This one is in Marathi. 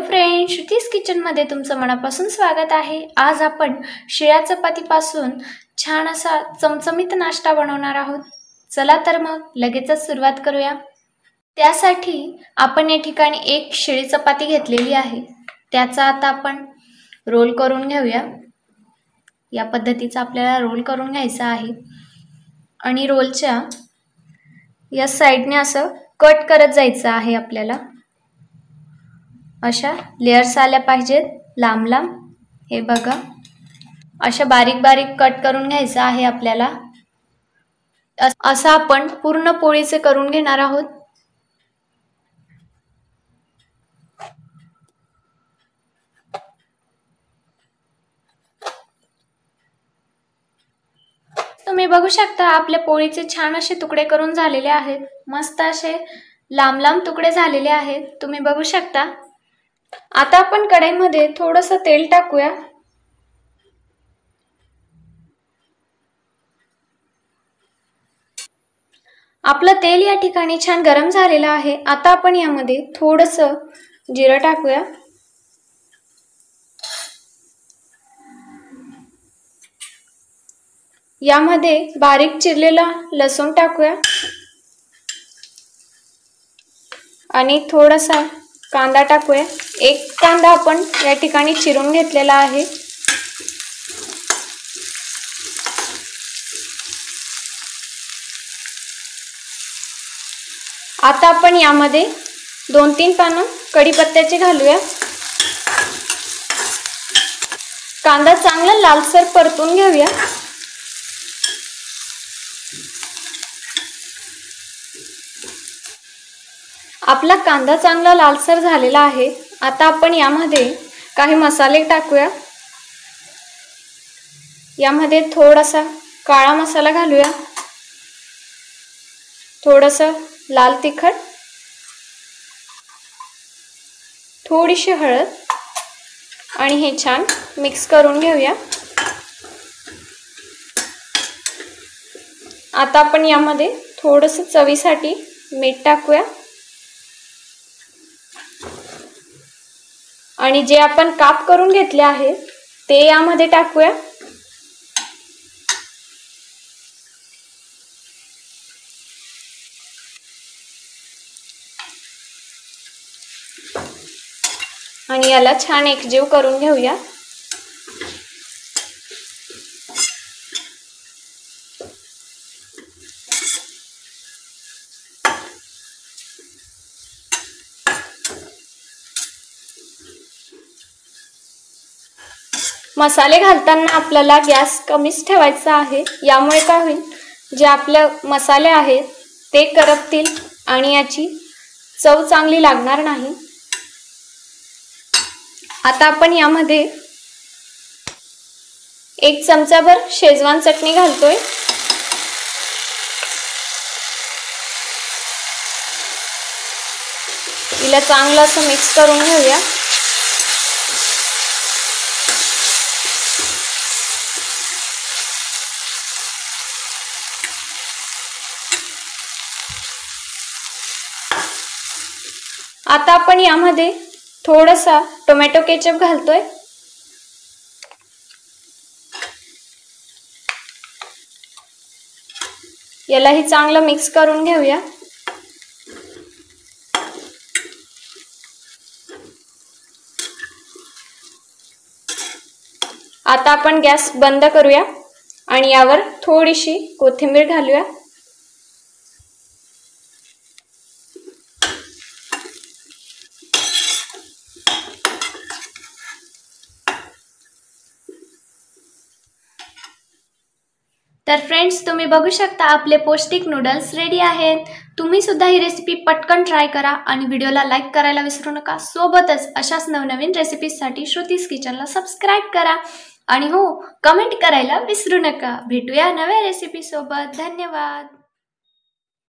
फ्रेंड्स, श्रुतीज किचन मध्ये तुमचं मनापासून स्वागत आहे। आज आपण शिळ्या चपातीपासून छान असा चमचमीत नाश्ता बनवणार आहोत। चला तर मग लगेचच सुरुवात करूया। त्यासाठी आपण या ठिकाणी एक शिळी चपाती घेतलेली आहे। त्याचा आता आपण रोल करून घेऊया। या पद्धतीचा आपल्याला रोल करून घ्यायचा आहे आणि रोलच्या या साइडने असं कट करत जायचं आहे आपल्याला। अशा लेयर्स आल्या पाहिजेत लांब लांब। हे बघा, अशा बारीक बारीक कट करून घ्यायचं आहे आपल्याला। असं आपण पूर्ण पोळीचे करून घेणार आहोत। तुम्ही बघू शकता आपल्या पोळीचे छान असे तुकडे करून झालेले आहेत। मस्त असे लांब लांब तुकडे झालेले आहेत, तुम्ही बघू शकता। आता आपण कढईमध्ये थोडंसं तेल टाकूया। आपलं तेल या ठिकाणी छान गरम झालेलं आहे। आता आपण यामध्ये थोडंसं जिरं टाकूया। यामध्ये बारीक चिरलेला लसूण टाकूया आणि थोडासा कांदा टाकूया। एक कांदा आपण या ठिकाणी चिरून घेतलेला आहे। आता आपण यामध्ये 2-3 पानं कढीपत्त्याची घालूया। कांदा चांगला लालसर परतून घेऊया। आपला कांदा चांगला लालसर झालेला आहे। आता आपण यामध्ये काही मसाले टाकूया। यामध्ये थोडासा काळा मसाला घालूया, थोडंसं लाल तिखट, थोडीशी हळद आणि हे छान मिक्स करून घेऊया। आता आपण यामध्ये थोडंसं चवीसाठी मीठ टाकूया आणि जे आपण काप करून घेतले आहे ते यामध्ये टाकूया। आणि याला छान एकजीव करून घेऊया। मसाले घालताना आपल्याला गॅस कमीच ठेवायचा आहे। यामुळे काय होईल, जे आपले मसाले आहेत ते करपतील आणि याची चव चांगली लागणार नाही। आता आपण यामध्ये 1 चमचाभर शेजवान चटणी घालतोय। हिला चांगलं असं मिक्स करून घेऊया। आता आपण यामध्ये थोडासा टोमॅटो केचप घालतोय। यालाही चांगलं मिक्स करून घेऊया। आता आपण गॅस बंद करूया आणि यावर थोडीशी कोथिंबीर घालूया। तर फ्रेंड्स, तुम्ही बघू शकता आपले पौष्टिक नूडल्स रेडी आहेत। तुम्ही सुद्धा ही रेसिपी पटकन ट्राय करा आणि व्हिडिओला लाईक करायला विसरू नका। सोबतच अशाच नवनवीन रेसिपीजसाठी श्रुतीज किचनला सबस्क्राइब करा आणि हो, कमेंट करायला विसरू नका। भेटूया नव्या रेसिपी सोबत। धन्यवाद।